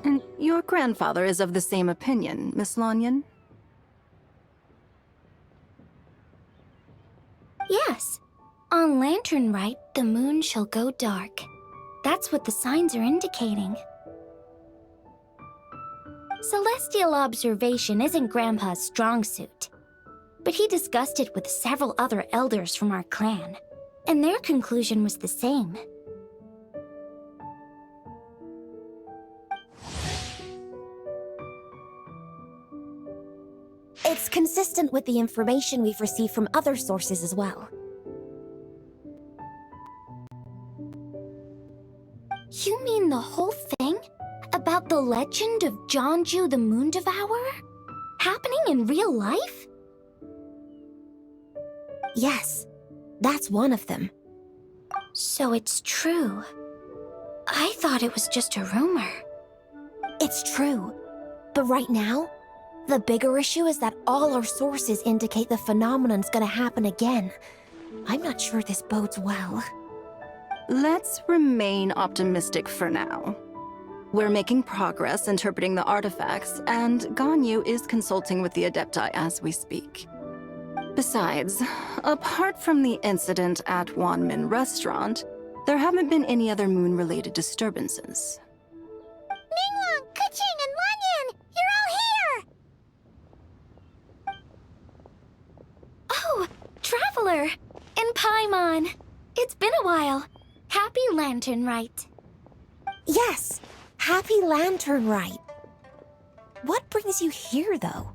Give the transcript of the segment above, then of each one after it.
And your grandfather is of the same opinion, Miss Lanyon? Yes. On Lantern Rite, the moon shall go dark. That's what the signs are indicating. Celestial observation isn't Grandpa's strong suit, but he discussed it with several other elders from our clan, and their conclusion was the same. It's consistent with the information we've received from other sources as well. You mean the whole thing? About the legend of Jeonju the Moon Devourer? Happening in real life? Yes, that's one of them. So it's true. I thought it was just a rumor. It's true. But right now, the bigger issue is that all our sources indicate the phenomenon's gonna happen again. I'm not sure this bodes well. Let's remain optimistic for now. We're making progress interpreting the artifacts, and Ganyu is consulting with the Adepti as we speak. Besides, apart from the incident at Wanmin Restaurant, there haven't been any other moon-related disturbances. Ningguang, Keqing, and Lanyan! You're all here! Oh, Traveler! And Paimon! It's been a while. Happy Lantern Rite. Yes, Happy Lantern Rite. What brings you here, though?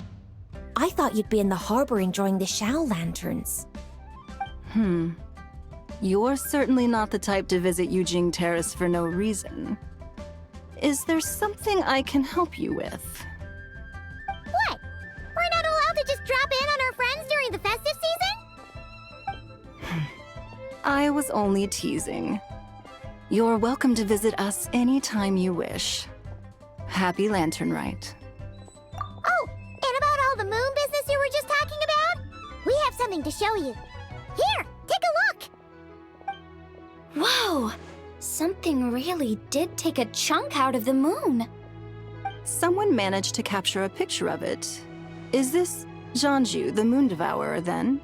I thought you'd be in the harbor enjoying the Shao Lanterns. You're certainly not the type to visit Yujing Terrace for no reason. Is there something I can help you with? What? We're not allowed to just drop in on our friends during the festive season? I was only teasing. You're welcome to visit us anytime you wish. Happy Lantern Rite. Oh, and about all the moon business you were just talking about? We have something to show you. Here, take a look! Whoa! Something really did take a chunk out of the moon. Someone managed to capture a picture of it. Is this Jeonju, the Moon Devourer, then?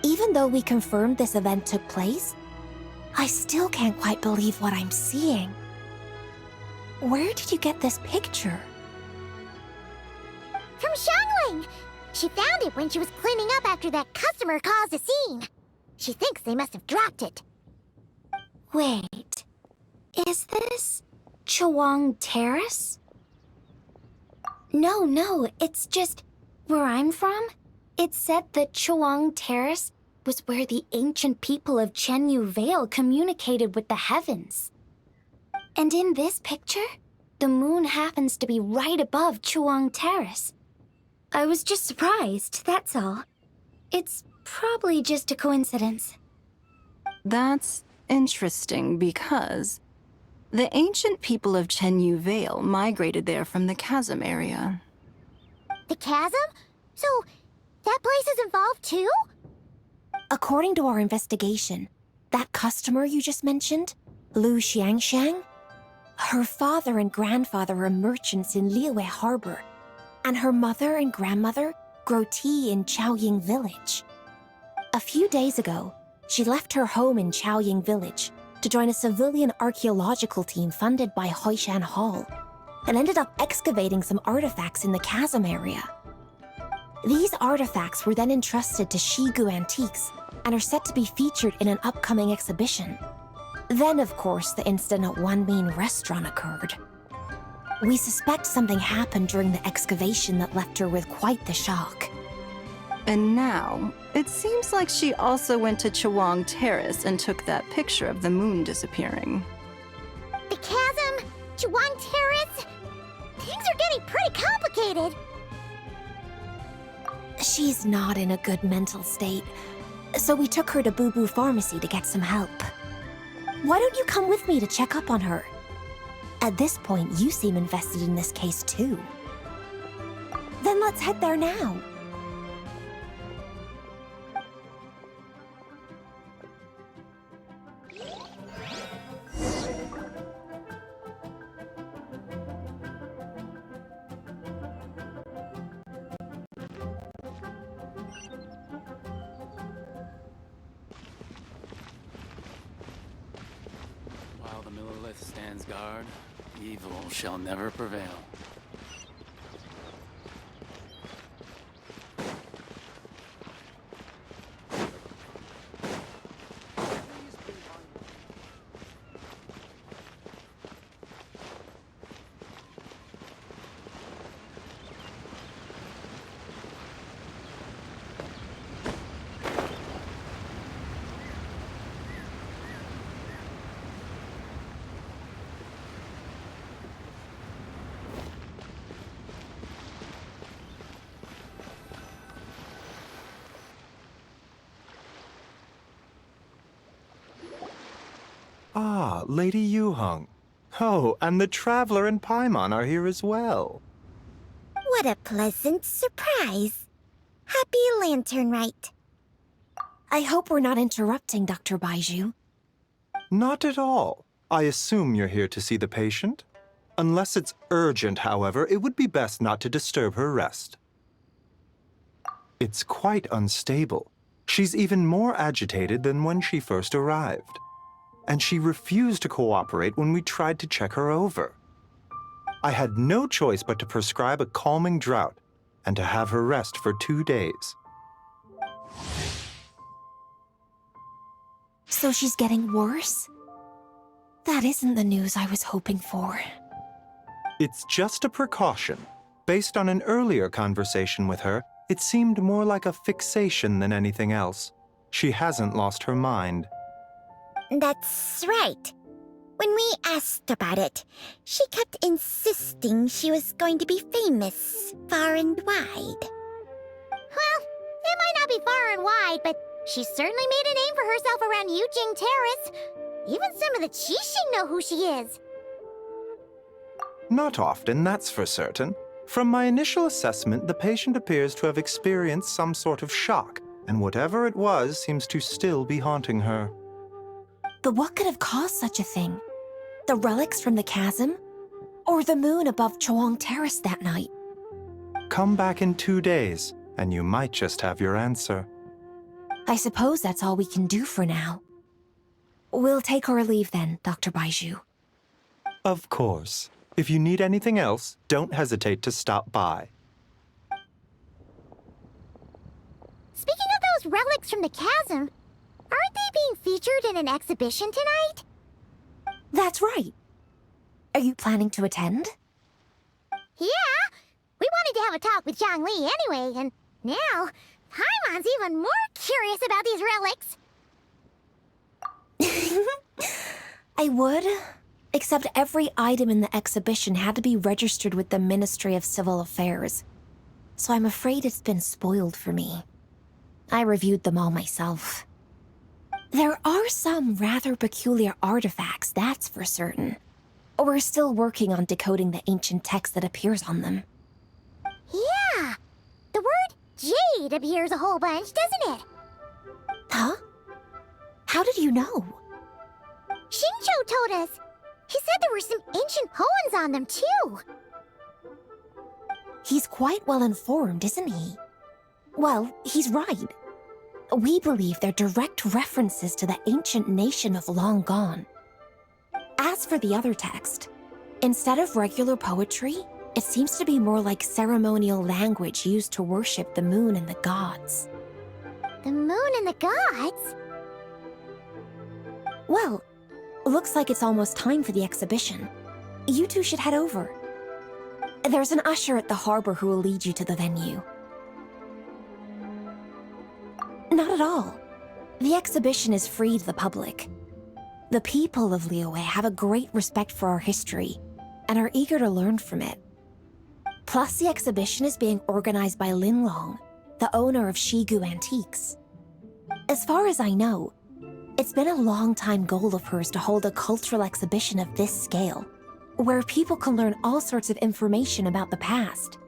Even though we confirmed this event took place, I still can't quite believe what I'm seeing. Where did you get this picture? From Xiangling! She found it when she was cleaning up after that customer caused a scene. She thinks they must have dropped it. Wait, is this Chawang Terrace? No, it's just where I'm from. It said that Chawang Terrace was where the ancient people of Chenyu Vale communicated with the heavens. And in this picture, the moon happens to be right above Chawang Terrace. I was just surprised, that's all. It's probably just a coincidence. That's interesting because the ancient people of Chenyu Vale migrated there from the chasm area. The chasm? So, that place is involved too? According to our investigation, that customer you just mentioned, Lu Xiangxiang, her father and grandfather are merchants in Liyue Harbor, and her mother and grandmother grow tea in Chaoying Village. A few days ago, she left her home in Chaoying Village to join a civilian archaeological team funded by Hoishan Hall, and ended up excavating some artifacts in the chasm area. These artifacts were then entrusted to Shigu Antiques and are set to be featured in an upcoming exhibition. Then, of course, the incident at Wanmin Restaurant occurred. We suspect something happened during the excavation that left her with quite the shock. And now, it seems like she also went to Chawang Terrace and took that picture of the moon disappearing. The chasm? Chawang Terrace? Things are getting pretty complicated. She's not in a good mental state, so we took her to Boo Boo Pharmacy to get some help. Why don't you come with me to check up on her? At this point, you seem invested in this case too. Then let's head there now. stands guard, evil shall never prevail. Ah, Lady Yuheng. Oh, and the Traveler and Paimon are here as well. What a pleasant surprise. Happy Lantern Rite. I hope we're not interrupting, Dr. Baiju. Not at all. I assume you're here to see the patient? Unless it's urgent, however, it would be best not to disturb her rest. It's quite unstable. She's even more agitated than when she first arrived. And she refused to cooperate when we tried to check her over. I had no choice but to prescribe a calming draught and to have her rest for 2 days. So she's getting worse? That isn't the news I was hoping for. It's just a precaution. Based on an earlier conversation with her, it seemed more like a fixation than anything else. She hasn't lost her mind. That's right. When we asked about it, she kept insisting she was going to be famous far and wide. Well, it might not be far and wide, but she certainly made a name for herself around Yujing Terrace. Even some of the Qixing know who she is. Not often, that's for certain. From my initial assessment, the patient appears to have experienced some sort of shock, and whatever it was seems to still be haunting her. But what could have caused such a thing? The relics from the chasm? Or the moon above Chuang Terrace that night? Come back in 2 days, and you might just have your answer. I suppose that's all we can do for now. We'll take our leave then, Dr. Baiju. Of course. If you need anything else, don't hesitate to stop by. Speaking of those relics from the chasm, aren't they being featured in an exhibition tonight? That's right. Are you planning to attend? Yeah! We wanted to have a talk with Zhang Li anyway, and now Paimon's even more curious about these relics. I would, except every item in the exhibition had to be registered with the Ministry of Civil Affairs. So I'm afraid it's been spoiled for me. I reviewed them all myself. There are some rather peculiar artifacts, that's for certain. We're still working on decoding the ancient text that appears on them. Yeah! The word jade appears a whole bunch, doesn't it? Huh? How did you know? Xingqiu told us. He said there were some ancient poems on them, too. He's quite well informed, isn't he? Well, he's right. We believe they're direct references to the ancient nation of long gone. As for the other text, instead of regular poetry, it seems to be more like ceremonial language used to worship the moon and the gods. The moon and the gods? Well, looks like it's almost time for the exhibition. You two should head over. There's an usher at the harbor who will lead you to the venue. Not at all. The exhibition is free to the public. The people of Liyue have a great respect for our history and are eager to learn from it. Plus, the exhibition is being organized by Linlong, the owner of Shigu Antiques. As far as I know, it's been a long-time goal of hers to hold a cultural exhibition of this scale, where people can learn all sorts of information about the past.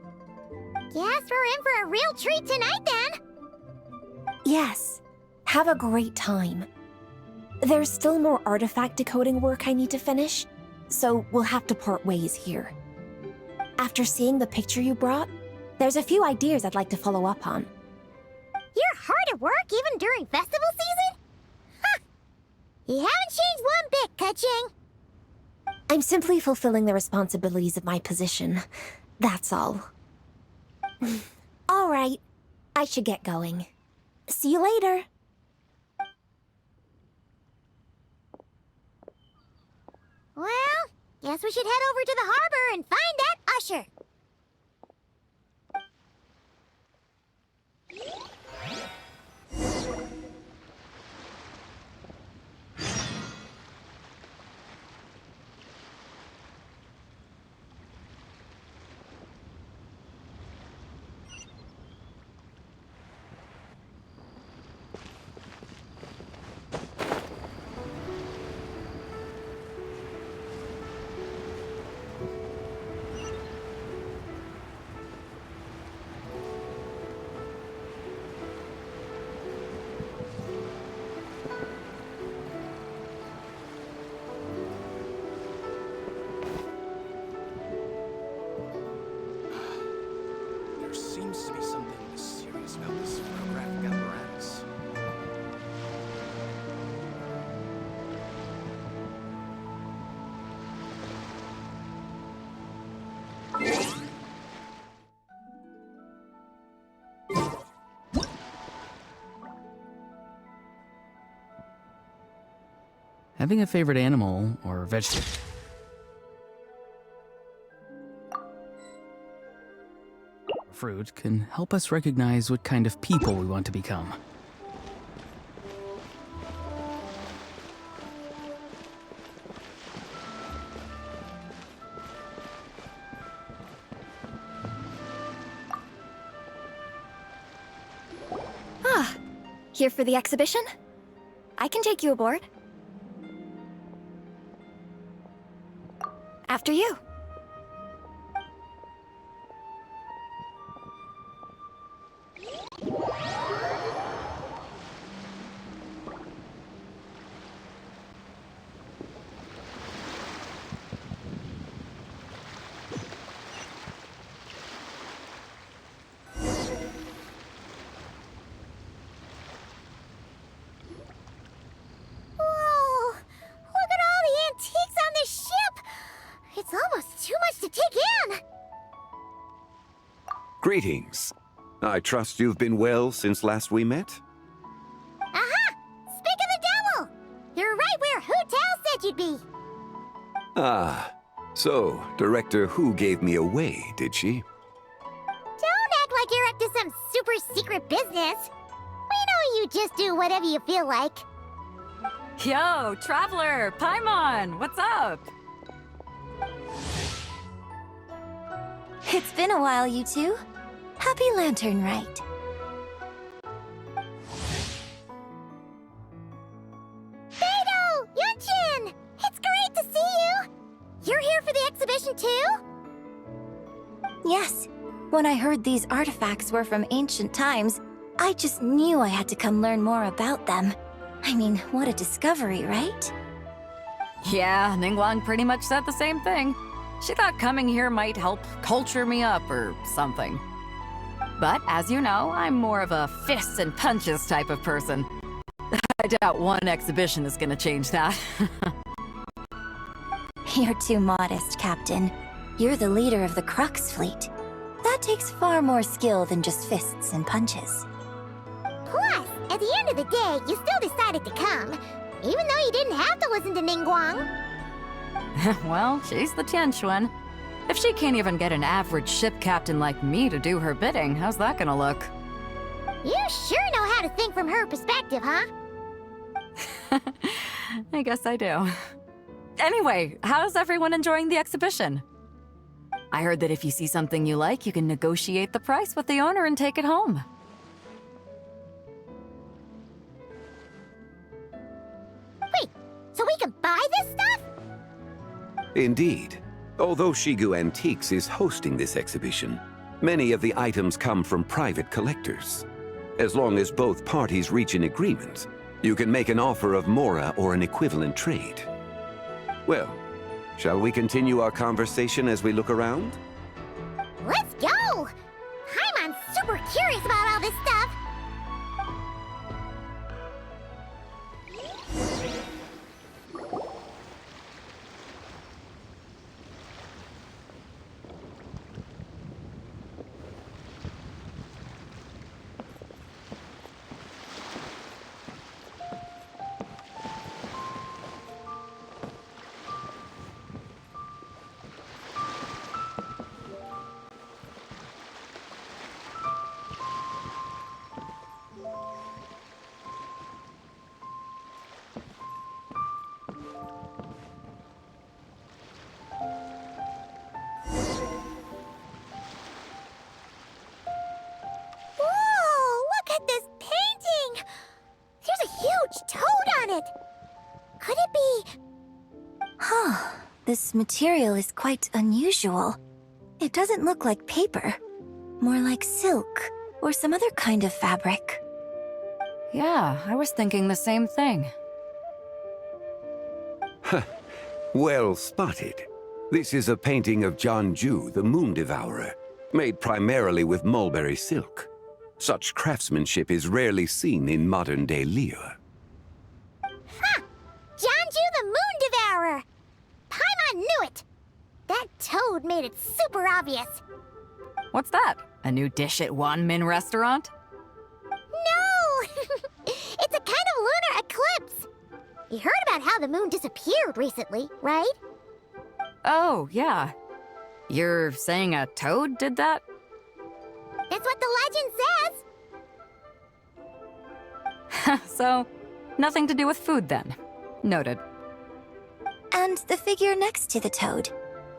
Guess we're in for a real treat tonight, then. Yes, have a great time. There's still more artifact decoding work I need to finish, so we'll have to part ways here. After seeing the picture you brought, there's a few ideas I'd like to follow up on. You're hard at work even during festival season? Ha! You haven't changed one bit, Keqing. I'm simply fulfilling the responsibilities of my position. That's all. All right. I should get going. See you later. Well, guess we should head over to the harbor and find that usher. There seems to be something mysterious about this photographic apparatus. Having a favorite animal or vegetable. Fruit can help us recognize what kind of people we want to become. Here for the exhibition? I can take you aboard. After you. Whoa! Look at all the antiques on this ship! It's almost too much to take in! Greetings. I trust you've been well since last we met? Aha! Speak of the devil! You're right where Hu Tao said you'd be! Ah, so Director Hu gave me away, did she? Don't act like you're up to some super secret business! We know you just do whatever you feel like. Yo, Traveler! Paimon! What's up? It's been a while, you two. Happy Lantern Rite. Beidou! Yunchin! It's great to see you! You're here for the exhibition too? Yes. When I heard these artifacts were from ancient times, I just knew I had to come learn more about them. I mean, what a discovery, right? Yeah, Ningguang pretty much said the same thing. She thought coming here might help culture me up or something. But as you know, I'm more of a fists and punches type of person. I doubt one exhibition is gonna change that. You're too modest, Captain. You're the leader of the Crux fleet. That takes far more skill than just fists and punches. Plus, at the end of the day, you still decided to come, even though you didn't have to listen to Ningguang. Well, she's the Tianquan. If she can't even get an average ship captain like me to do her bidding, how's that gonna look? You sure know how to think from her perspective, huh? I guess I do. Anyway, how's everyone enjoying the exhibition? I heard that if you see something you like, you can negotiate the price with the owner and take it home. Wait, so we can buy this stuff? Indeed. Although Shigu Antiques is hosting this exhibition, many of the items come from private collectors. As long as both parties reach an agreement, you can make an offer of mora or an equivalent trade. Well, shall we continue our conversation as we look around? Let's go! I'm super curious about all this stuff. Oh, this material is quite unusual. It doesn't look like paper. More like silk, or some other kind of fabric. Yeah, I was thinking the same thing. Well spotted. This is a painting of Janju, the Moon Devourer, made primarily with mulberry silk. Such craftsmanship is rarely seen in modern-day Liyue. Ha! Janju the Moon Devourer! Paimon knew it! That toad made it super obvious. What's that? A new dish at Wanmin restaurant? No! It's a kind of lunar eclipse. You heard about how the moon disappeared recently, right? Oh, yeah. You're saying a toad did that? That's what the legend says. So, nothing to do with food then. Noted. And the figure next to the toad,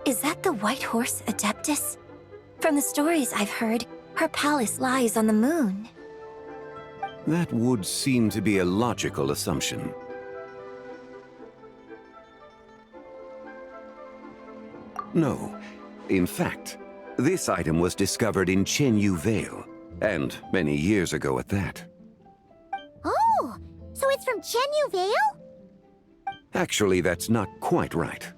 is that the white horse Adeptus? From the stories I've heard, her palace lies on the moon. That would seem to be a logical assumption. No. In fact, this item was discovered in Chenyu Vale, and many years ago at that. Oh, so it's from Chenyu Vale? Actually, that's not quite right.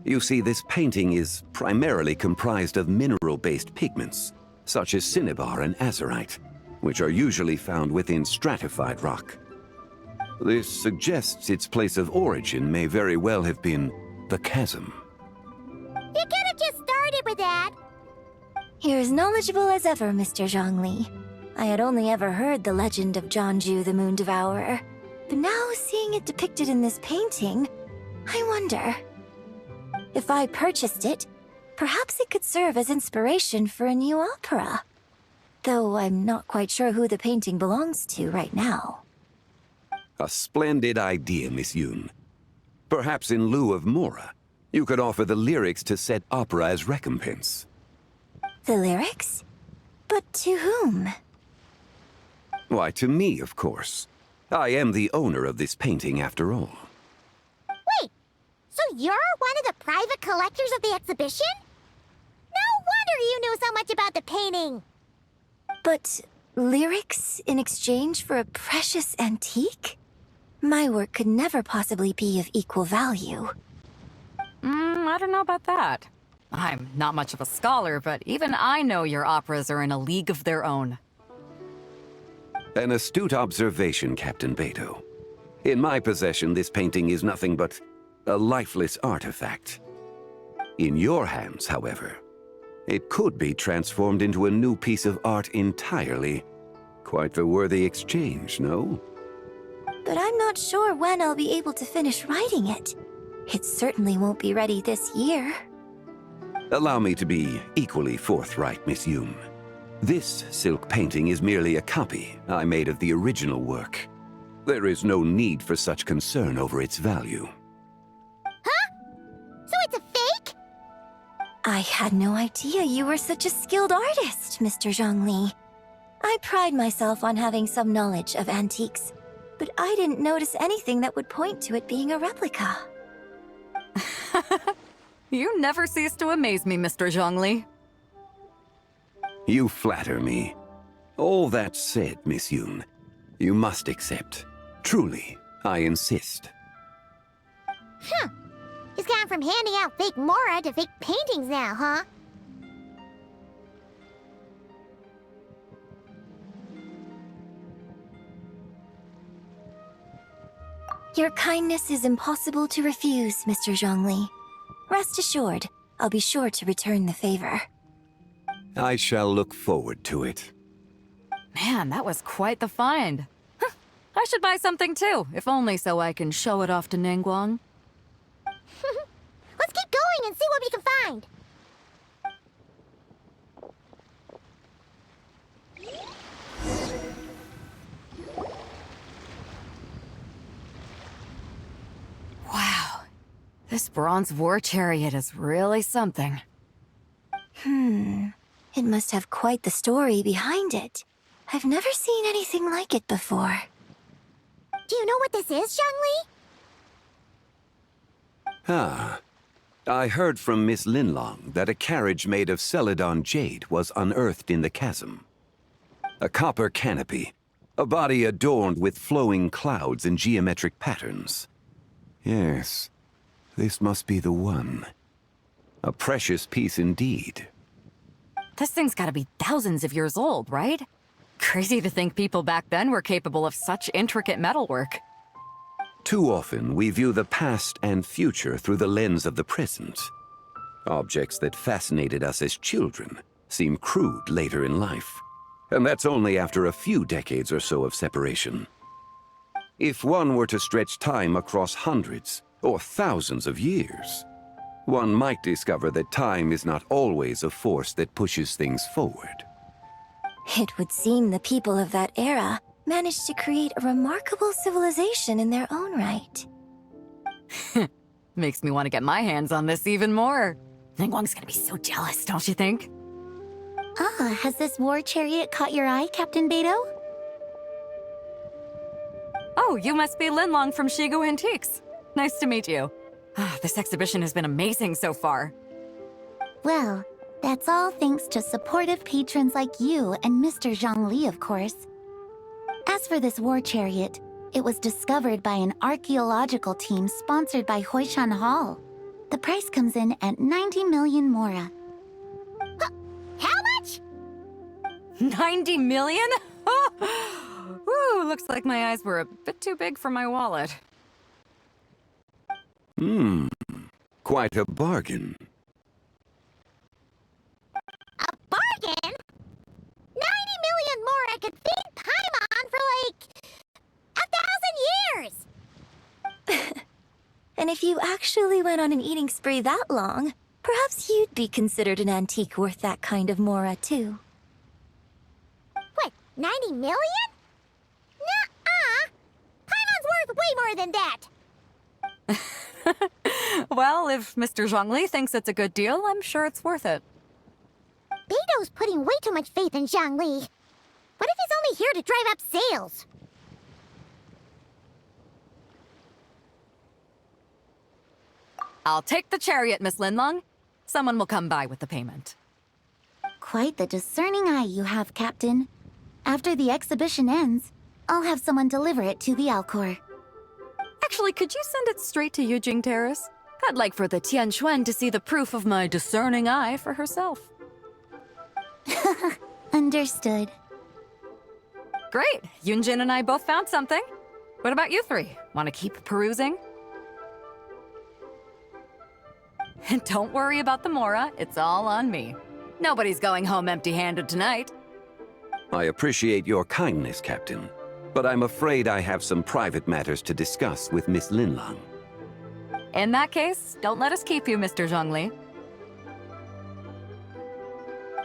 You see, this painting is primarily comprised of mineral-based pigments, such as cinnabar and azurite, which are usually found within stratified rock. This suggests its place of origin may very well have been the chasm. You could have just started with that. You're as knowledgeable as ever, Mr. Zhongli. I had only ever heard the legend of Janju the Moon Devourer, but now seeing it depicted in this painting, I wonder. If I purchased it, perhaps it could serve as inspiration for a new opera. Though I'm not quite sure who the painting belongs to right now. A splendid idea, Miss Yoon. Perhaps in lieu of Mora, you could offer the lyrics to said opera as recompense. The lyrics? But to whom? Why, to me, of course. I am the owner of this painting, after all. Wait, so you're one of the private collectors of the exhibition? No wonder you knew so much about the painting. But lyrics in exchange for a precious antique? My work could never possibly be of equal value. I don't know about that. I'm not much of a scholar, but even I know your operas are in a league of their own. An astute observation, Captain Beto. In my possession, this painting is nothing but a lifeless artifact. In your hands, however, it could be transformed into a new piece of art entirely. Quite the worthy exchange, no? But I'm not sure when I'll be able to finish writing it. It certainly won't be ready this year. Allow me to be equally forthright, Miss Yoon. This silk painting is merely a copy I made of the original work. There is no need for such concern over its value. Huh? So it's a fake? I had no idea you were such a skilled artist, Mr. Zhongli. I pride myself on having some knowledge of antiques, but I didn't notice anything that would point to it being a replica. You never cease to amaze me, Mr. Zhongli. You flatter me. All that said, Miss Yoon, you must accept. Truly, I insist. Huh. He's gone from handing out fake Mora to fake paintings now, huh? Your kindness is impossible to refuse, Mr. Zhongli. Rest assured, I'll be sure to return the favor. I shall look forward to it. Man, that was quite the find. Huh, I should buy something too, if only so I can show it off to Ningguang. Let's keep going and see what we can find. Wow, this bronze war chariot is really something. It must have quite the story behind it. I've never seen anything like it before. Do you know what this is, Zhongli? Ah, I heard from Miss Linlong that a carriage made of Celadon jade was unearthed in the chasm. A copper canopy, a body adorned with flowing clouds and geometric patterns. Yes, this must be the one. A precious piece indeed. This thing's gotta be thousands of years old, right? Crazy to think people back then were capable of such intricate metalwork. Too often, we view the past and future through the lens of the present. Objects that fascinated us as children seem crude later in life. And that's only after a few decades or so of separation. If one were to stretch time across hundreds or thousands of years, one might discover that time is not always a force that pushes things forward. It would seem the people of that era managed to create a remarkable civilization in their own right. Makes me want to get my hands on this even more. Ningguang's gonna be so jealous, don't you think? Ah, has this war chariot caught your eye, Captain Beto? Oh, you must be Linlong from Shigu Antiques. Nice to meet you. This exhibition has been amazing so far. Well, that's all thanks to supportive patrons like you and Mr. Zhongli, of course. As for this war chariot, it was discovered by an archaeological team sponsored by Hoishan Hall. The price comes in at 90 million mora. How much? 90 million? Woo, looks like my eyes were a bit too big for my wallet. Quite a bargain. A bargain? 90 million more I could feed Paimon for like 1,000 years! And if you actually went on an eating spree that long, perhaps you'd be considered an antique worth that kind of mora, too. What, 90 million? Nuh-uh! Paimon's worth way more than that! Well, if Mr. Zhongli thinks it's a good deal, I'm sure it's worth it. Beto's putting way too much faith in Zhongli. What if he's only here to drive up sales? I'll take the chariot, Miss Linlong. Someone will come by with the payment. Quite the discerning eye you have, Captain. After the exhibition ends, I'll have someone deliver it to the Alcor. Actually, could you send it straight to Yujing Terrace? I'd like for the Tianquan to see the proof of my discerning eye for herself. Understood. Great! Yunjin and I both found something. What about you three? Want to keep perusing? And don't worry about the mora, it's all on me. Nobody's going home empty-handed tonight. I appreciate your kindness, Captain, but I'm afraid I have some private matters to discuss with Miss Linlong. In that case, don't let us keep you, Mr. Zhongli.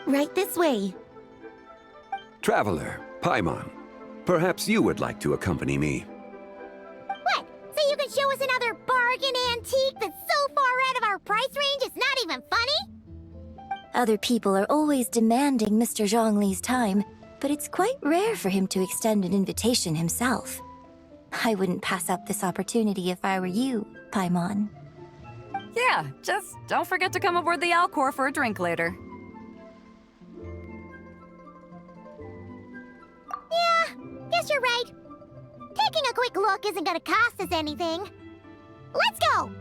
Right this way. Traveler, Paimon, perhaps you would like to accompany me. What? So you can show us another bargain antique that's so far out of our price range it's not even funny? Other people are always demanding Mr. Zhongli's time, but it's quite rare for him to extend an invitation himself. I wouldn't pass up this opportunity if I were you, Paimon. Yeah, just don't forget to come aboard the Alcor for a drink later. Yeah, guess you're right. Taking a quick look isn't gonna cost us anything. Let's go!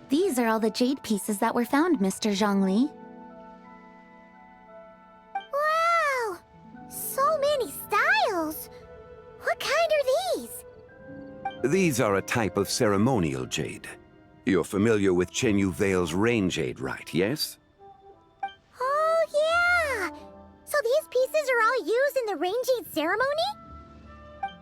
These are all the jade pieces that were found, Mr. Zhongli. Wow! So many styles! What kind are these? These are a type of ceremonial jade. You're familiar with Chenyu Vale's rain jade rite, yes? Oh, yeah! So these pieces are all used in the rain jade ceremony?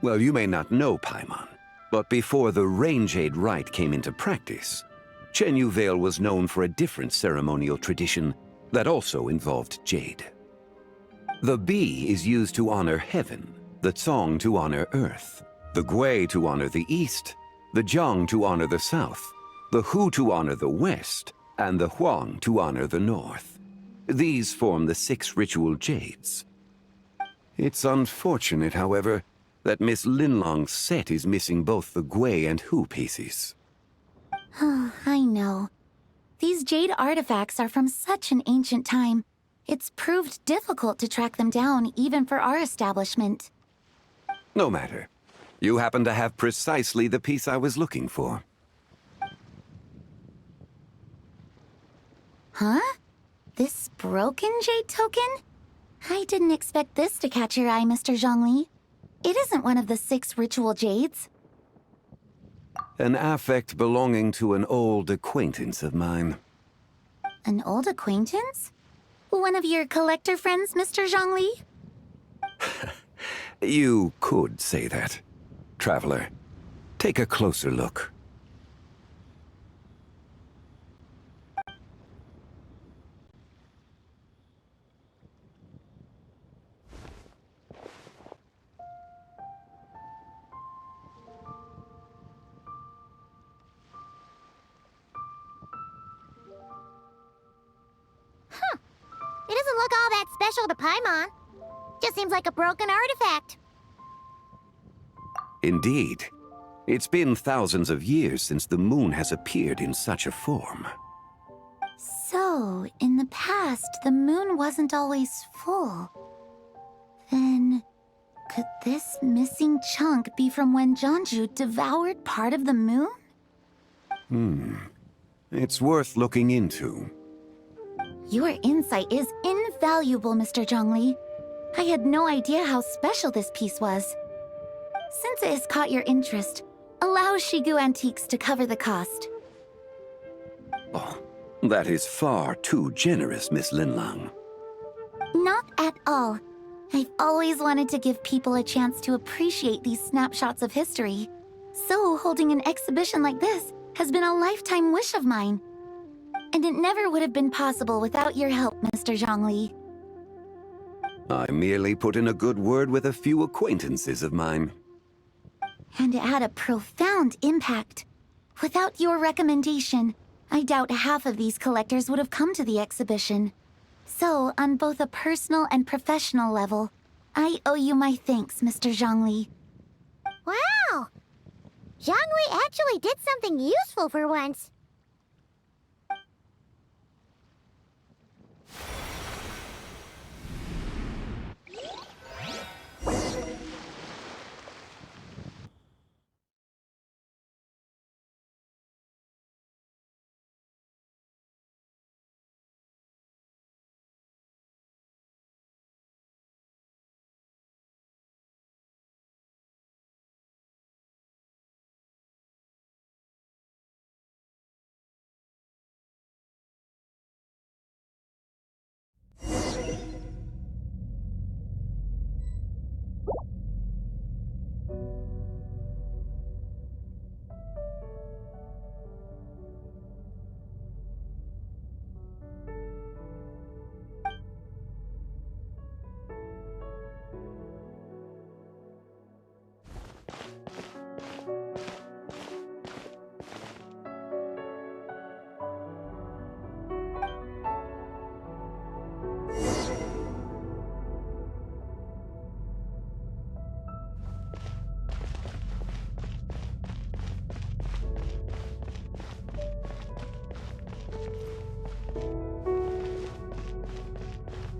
Well, you may not know, Paimon, but before the rain jade rite came into practice, Chenyu Vale was known for a different ceremonial tradition that also involved jade. The Bi is used to honor heaven, the Tsong to honor earth, the Gui to honor the east, the Jiang to honor the south, the Hu to honor the west, and the Huang to honor the north. These form the 6 ritual jades. It's unfortunate, however, that Miss Linlong's set is missing both the Gui and Hu pieces. Oh, I know. These jade artifacts are from such an ancient time. It's proved difficult to track them down, even for our establishment. No matter. You happen to have precisely the piece I was looking for. Huh? This broken jade token? I didn't expect this to catch your eye, Mr. Zhongli. It isn't one of the 6 ritual jades. An affect belonging to an old acquaintance of mine. An old acquaintance? One of your collector friends, Mr. Zhongli? You could say that. Traveler, take a closer look. It doesn't look all that special to Paimon. Just seems like a broken artifact. Indeed. It's been thousands of years since the moon has appeared in such a form. So, in the past, the moon wasn't always full. Then, could this missing chunk be from when Jeonju devoured part of the moon? It's worth looking into. Your insight is invaluable, Mr. Zhongli. I had no idea how special this piece was. Since it has caught your interest, allow Shigu Antiques to cover the cost. Oh, that is far too generous, Miss Linlang. Not at all. I've always wanted to give people a chance to appreciate these snapshots of history. So holding an exhibition like this has been a lifetime wish of mine. And it never would have been possible without your help, Mr. Zhongli. I merely put in a good word with a few acquaintances of mine. And it had a profound impact. Without your recommendation, I doubt half of these collectors would have come to the exhibition. So, on both a personal and professional level, I owe you my thanks, Mr. Zhongli. Wow! Zhongli actually did something useful for once.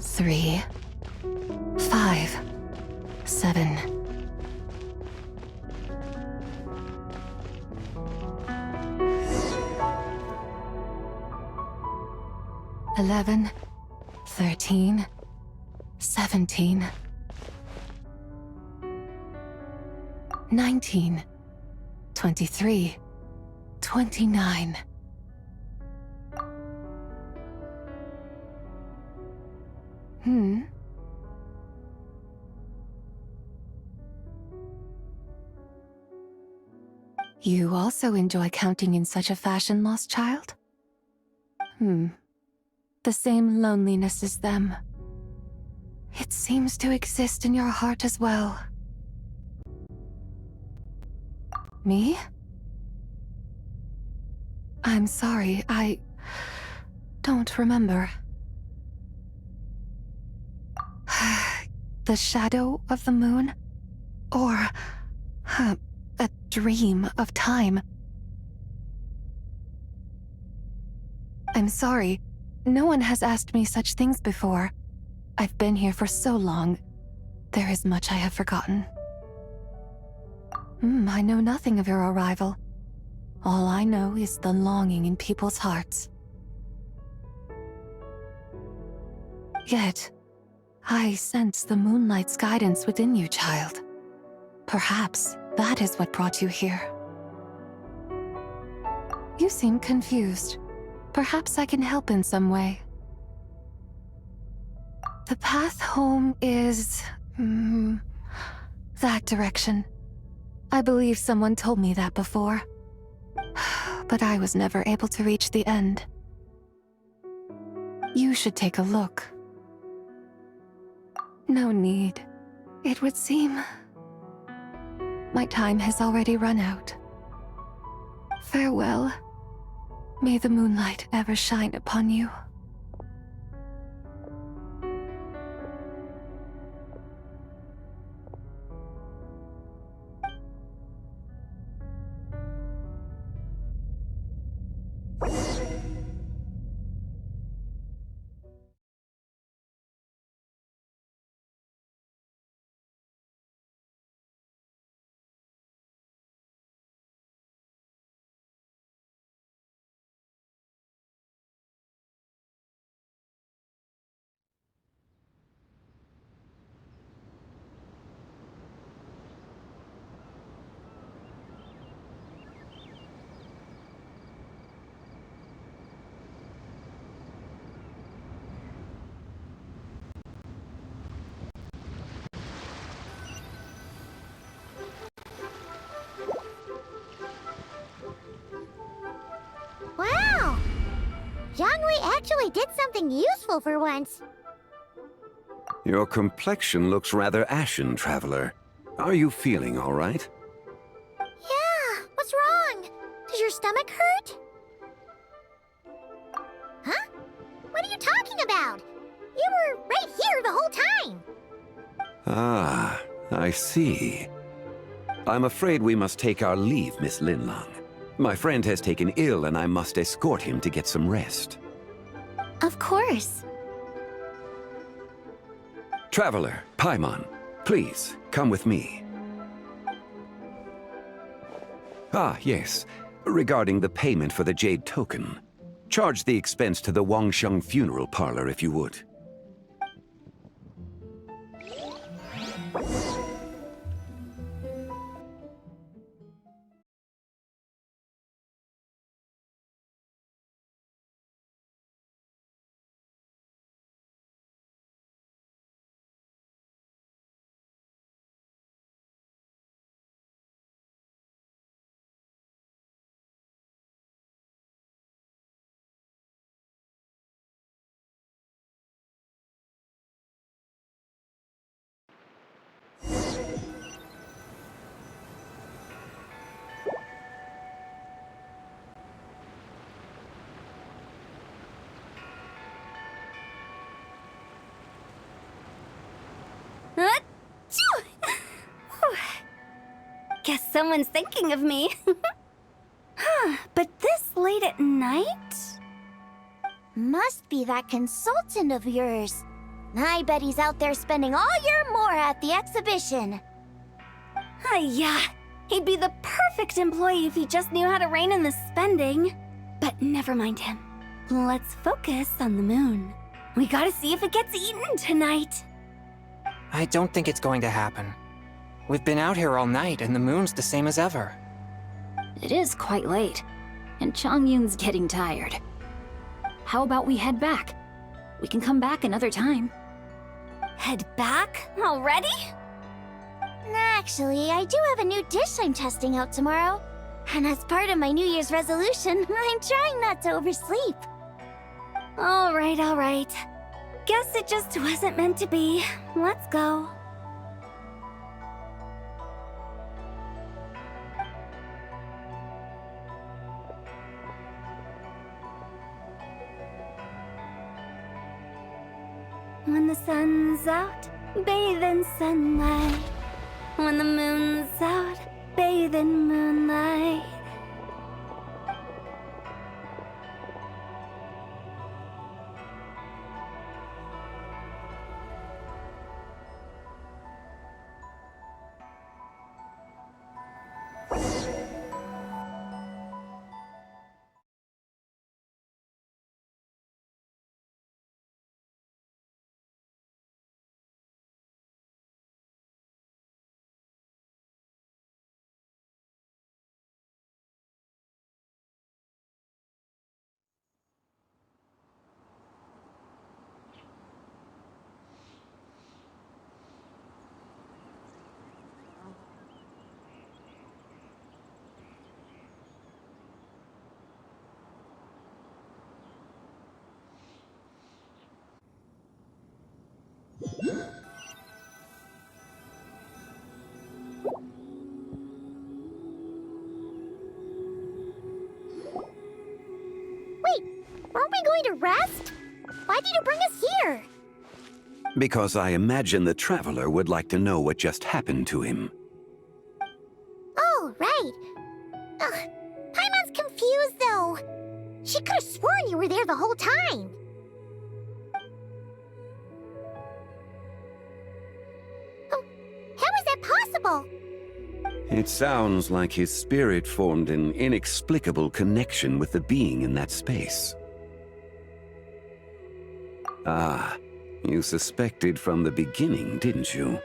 Three, 5, 7. $11, 13, 17, 19, 23, 29. You also enjoy counting in such a fashion, lost child? The same loneliness as them. It seems to exist in your heart as well. Me? I'm sorry, I don't remember. The shadow of the moon? Or a dream of time? I'm sorry. No one has asked me such things before. I've been here for so long. There is much I have forgotten. I know nothing of your arrival. All I know is the longing in people's hearts. Yet, I sense the moonlight's guidance within you, child. Perhaps that is what brought you here. You seem confused. Perhaps I can help in some way. The path home is... that direction. I believe someone told me that before. But I was never able to reach the end. You should take a look. No need. It would seem... my time has already run out. Farewell. May the moonlight ever shine upon you. Wow! Jiangwei actually did something useful for once. Your complexion looks rather ashen, traveler. Are you feeling all right? Yeah, what's wrong? Does your stomach hurt? Huh? What are you talking about? You were right here the whole time. Ah, I see. I'm afraid we must take our leave, Miss Linlong. My friend has taken ill and I must escort him to get some rest. Of course. Traveler, Paimon, please, come with me. Ah, yes. Regarding the payment for the jade token. Charge the expense to the Wangsheng funeral parlor if you would. Guess someone's thinking of me. But this late at night? Must be that consultant of yours. I bet he's out there spending all year more at the exhibition. Yeah, he'd be the perfect employee if he just knew how to rein in the spending. But never mind him. Let's focus on the moon. We gotta see if it gets eaten tonight. I don't think it's going to happen. We've been out here all night, and the moon's the same as ever. It is quite late, and Chongyun's getting tired. How about we head back? We can come back another time. Head back? Already? Actually, I do have a new dish I'm testing out tomorrow. And as part of my New Year's resolution, I'm trying not to oversleep. All right. Guess it just wasn't meant to be. Let's go. When the sun's out, bathe in sunlight. When the moon's out, bathe in moonlight. Aren't we going to rest? Why did you bring us here? Because I imagine the traveler would like to know what just happened to him. Oh, right. Ugh, Paimon's confused, though. She could have sworn you were there the whole time. Oh, how is that possible? It sounds like his spirit formed an inexplicable connection with the being in that space. Ah, you suspected from the beginning, didn't you?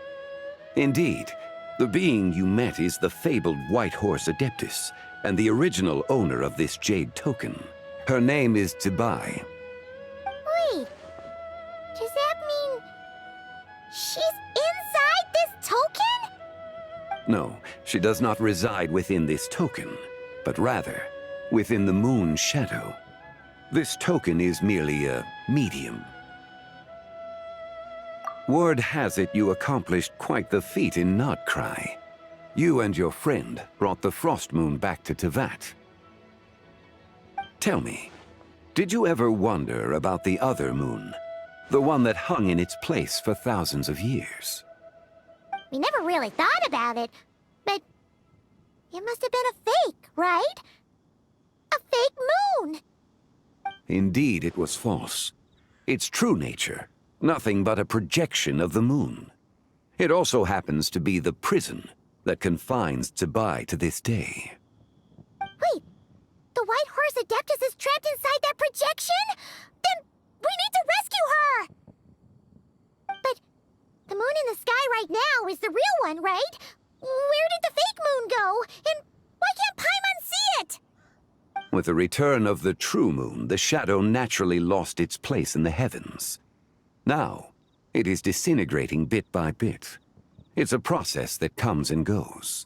Indeed, the being you met is the fabled White Horse Adeptus, and the original owner of this jade token. Her name is Tibai. Wait, does that mean she's inside this token? No, she does not reside within this token, but rather within the moon's shadow. This token is merely a medium. Word has it you accomplished quite the feat in Nodcry. You and your friend brought the Frost Moon back to Tevat. Tell me, did you ever wonder about the other moon? The one that hung in its place for thousands of years? We never really thought about it, but it must have been a fake, right? A fake moon! Indeed, it was false. Its true nature, nothing but a projection of the moon. It also happens to be the prison that confines Tibai to this day. Wait, the White Horse Adeptus is trapped inside that projection? Then we need to rescue her! But the moon in the sky right now is the real one, right? Where did the fake moon go? And why can't Paimon see it? With the return of the true moon, the shadow naturally lost its place in the heavens. Now, it is disintegrating bit by bit. It's a process that comes and goes.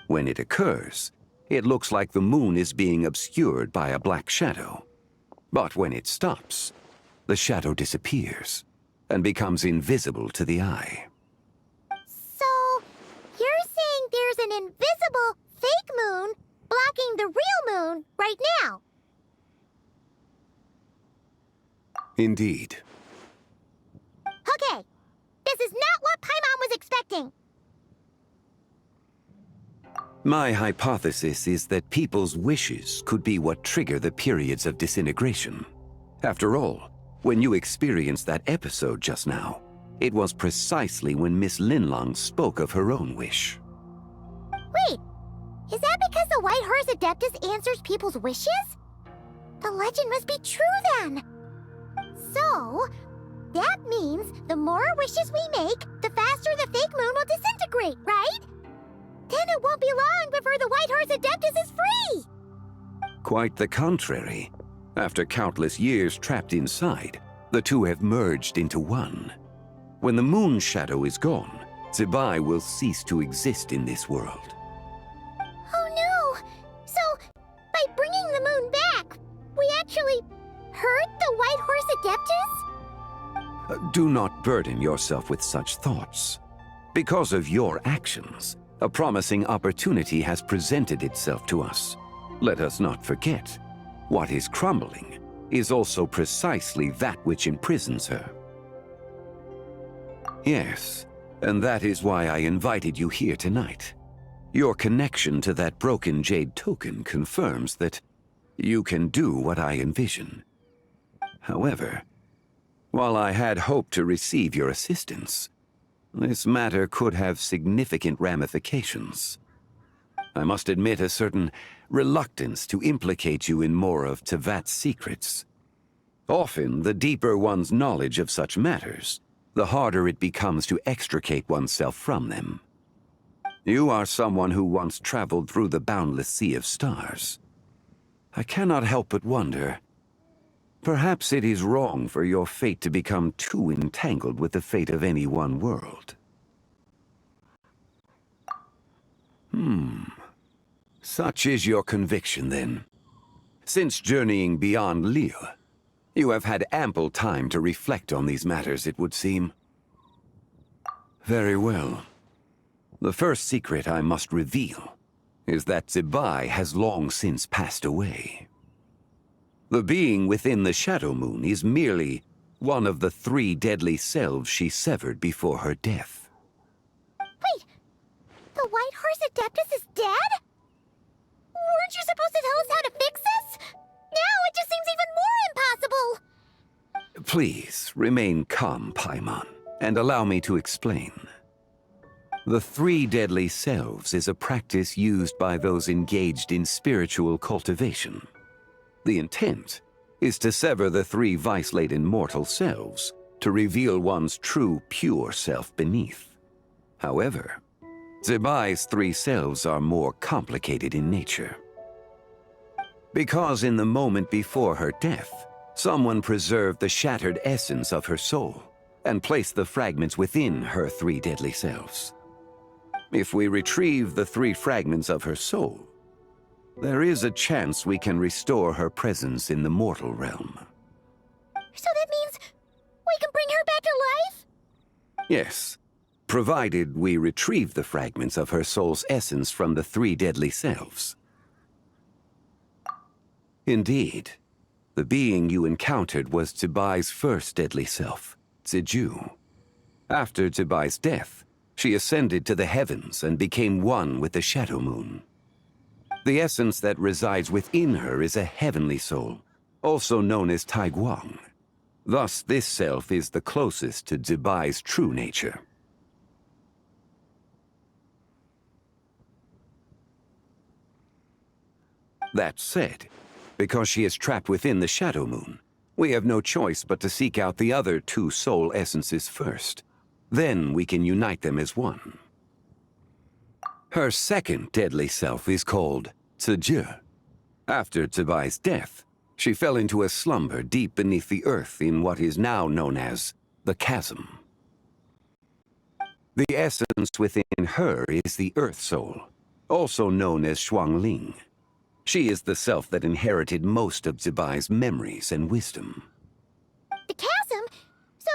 When it occurs, it looks like the moon is being obscured by a black shadow. But when it stops, the shadow disappears and becomes invisible to the eye. So, you're saying there's an invisible fake moon blocking the real moon right now? Indeed. Okay, this is not what Paimon was expecting. My hypothesis is that people's wishes could be what trigger the periods of disintegration. After all, when you experienced that episode just now, it was precisely when Miss Linlong spoke of her own wish. Wait, is that because the White Horse Adeptus answers people's wishes? The legend must be true then. So, that means the more wishes we make, the faster the fake moon will disintegrate, right? Then it won't be long before the White Horse Adeptus is free! Quite the contrary. After countless years trapped inside, the two have merged into one. When the moon shadow is gone, Zibai will cease to exist in this world. Oh no! So, by bringing the moon back, we actually hurt the White Horse Adeptus? Do not burden yourself with such thoughts. Because of your actions, a promising opportunity has presented itself to us. Let us not forget, what is crumbling is also precisely that which imprisons her. Yes, and that is why I invited you here tonight. Your connection to that broken jade token confirms that you can do what I envision. However, while I had hoped to receive your assistance, this matter could have significant ramifications. I must admit a certain reluctance to implicate you in more of Tevat's secrets. Often, the deeper one's knowledge of such matters, the harder it becomes to extricate oneself from them. You are someone who once traveled through the boundless sea of stars. I cannot help but wonder, perhaps it is wrong for your fate to become too entangled with the fate of any one world. Such is your conviction, then. Since journeying beyond Lille, you have had ample time to reflect on these matters, it would seem. Very well. The first secret I must reveal is that Zibai has long since passed away. The being within the Shadow Moon is merely one of the 3 deadly selves she severed before her death. Wait, the White Horse Adeptus is dead? Weren't you supposed to tell us how to fix this? Now it just seems even more impossible! Please, remain calm, Paimon, and allow me to explain. The 3 deadly selves is a practice used by those engaged in spiritual cultivation. The intent is to sever the 3 vice-laden mortal selves to reveal one's true, pure self beneath. However, Zibai's 3 selves are more complicated in nature. Because in the moment before her death, someone preserved the shattered essence of her soul and placed the fragments within her 3 deadly selves. If we retrieve the 3 fragments of her soul, there is a chance we can restore her presence in the mortal realm. So that means we can bring her back to life? Yes, provided we retrieve the fragments of her soul's essence from the 3 deadly selves. Indeed, the being you encountered was Zibai's first deadly self, Ziju. After Zibai's death, she ascended to the heavens and became one with the Shadow Moon. The essence that resides within her is a heavenly soul, also known as Taiguang. Thus, this self is the closest to Zibai's true nature. That said, because she is trapped within the Shadow Moon, we have no choice but to seek out the other 2 soul essences first. Then we can unite them as one. Her second deadly self is called Ziju. After Zibai's death, she fell into a slumber deep beneath the earth in what is now known as the Chasm. The essence within her is the Earth Soul, also known as Shuangling. She is the self that inherited most of Zibai's memories and wisdom. The chasm? So,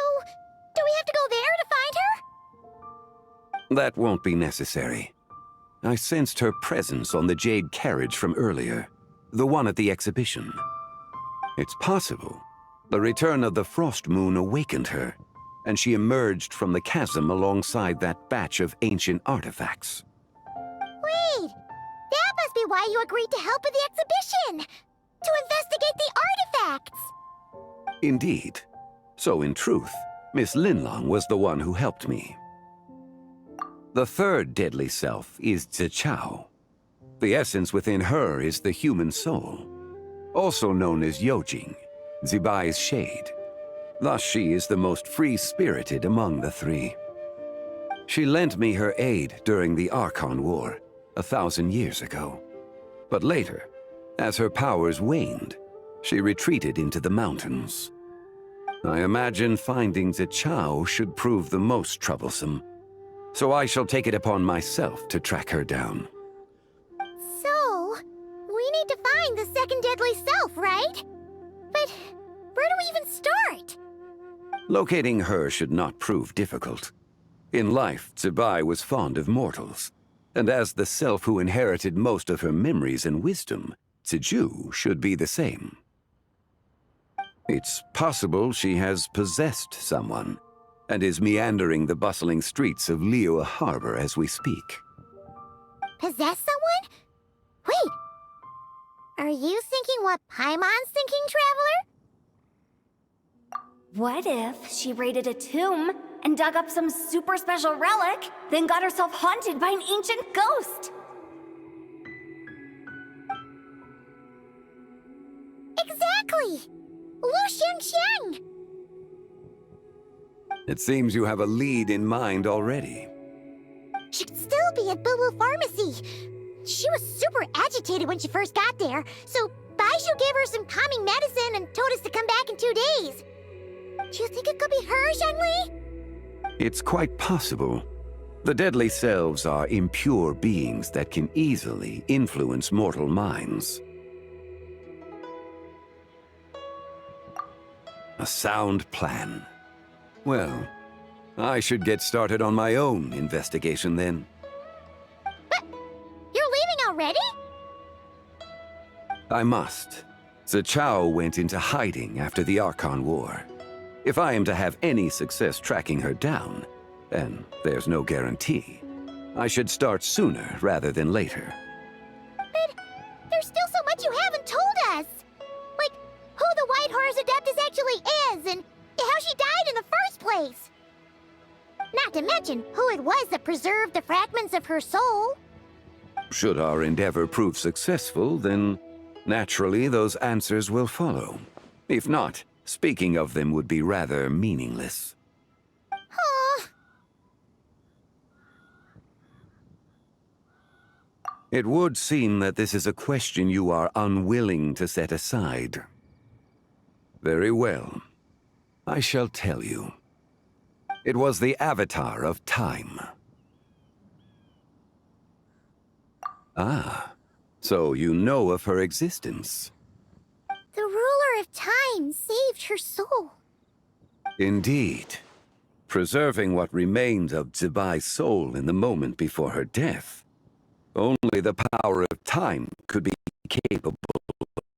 do we have to go there to find her? That won't be necessary. I sensed her presence on the jade carriage from earlier, the one at the exhibition. It's possible the return of the Frost Moon awakened her, and she emerged from the chasm alongside that batch of ancient artifacts. Wait, that must be why you agreed to help with the exhibition! To investigate the artifacts! Indeed. So in truth, Miss Linlong was the one who helped me. The third deadly self is Zichao. The essence within her is the human soul, also known as Yojing, Zibai's shade. Thus she is the most free-spirited among the 3. She lent me her aid during the Archon War 1,000 years ago. But later, as her powers waned, she retreated into the mountains. I imagine finding Zichao should prove the most troublesome, so I shall take it upon myself to track her down. So, we need to find the second deadly self, right? But where do we even start? Locating her should not prove difficult. In life, Zibai was fond of mortals, and as the self who inherited most of her memories and wisdom, Ziju should be the same. It's possible she has possessed someone, and is meandering the bustling streets of Liyue Harbor as we speak. Possess someone? Wait, are you thinking what Paimon's thinking, Traveler? What if she raided a tomb and dug up some super special relic, then got herself haunted by an ancient ghost? Exactly! Lu Xiangxiang! It seems you have a lead in mind already. She'd still be at Boo Boo Pharmacy. She was super agitated when she first got there, so Baishu gave her some calming medicine and told us to come back in 2 days. Do you think it could be her, Zhengli? It's quite possible. The deadly selves are impure beings that can easily influence mortal minds. A sound plan. Well, I should get started on my own investigation then. But you're leaving already? I must. Zichao went into hiding after the Archon War. If I am to have any success tracking her down, and there's no guarantee, I should start sooner rather than later. But there's still so much you haven't told us. Like, who the White Horse Adeptus actually is, and how she died in the first place. Not to mention who it was that preserved the fragments of her soul. Should our endeavor prove successful, then naturally those answers will follow. If not, speaking of them would be rather meaningless. Huh. It would seem that this is a question you are unwilling to set aside. Very well. I shall tell you. It was the Avatar of Time. Ah, so you know of her existence. The ruler of time saved her soul. Indeed. Preserving what remained of Zibai's soul in the moment before her death. Only the power of time could be capable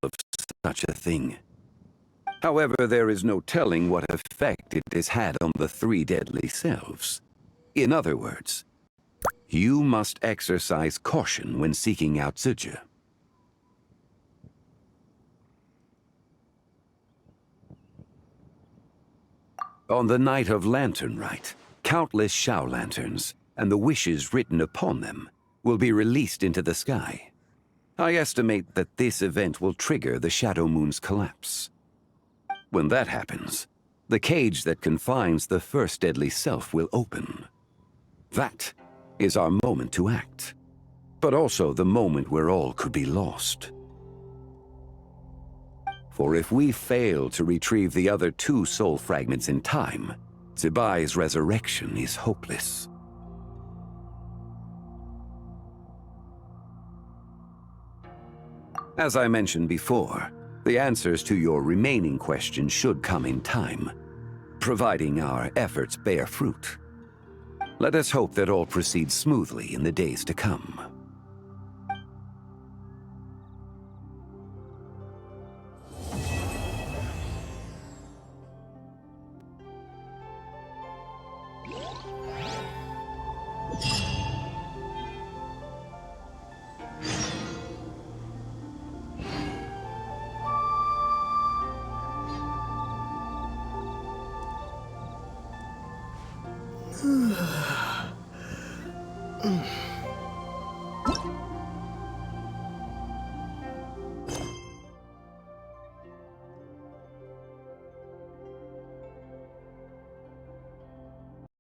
of such a thing. However, there is no telling what effect it has had on the 3 deadly selves. In other words, you must exercise caution when seeking out Ziju. On the night of Lantern Rite, countless Shao lanterns, and the wishes written upon them, will be released into the sky. I estimate that this event will trigger the Shadow Moon's collapse. When that happens, the cage that confines the first deadly self will open. That is our moment to act, but also the moment where all could be lost. For if we fail to retrieve the other 2 soul fragments in time, Zibai's resurrection is hopeless. As I mentioned before, the answers to your remaining questions should come in time, providing our efforts bear fruit. Let us hope that all proceeds smoothly in the days to come.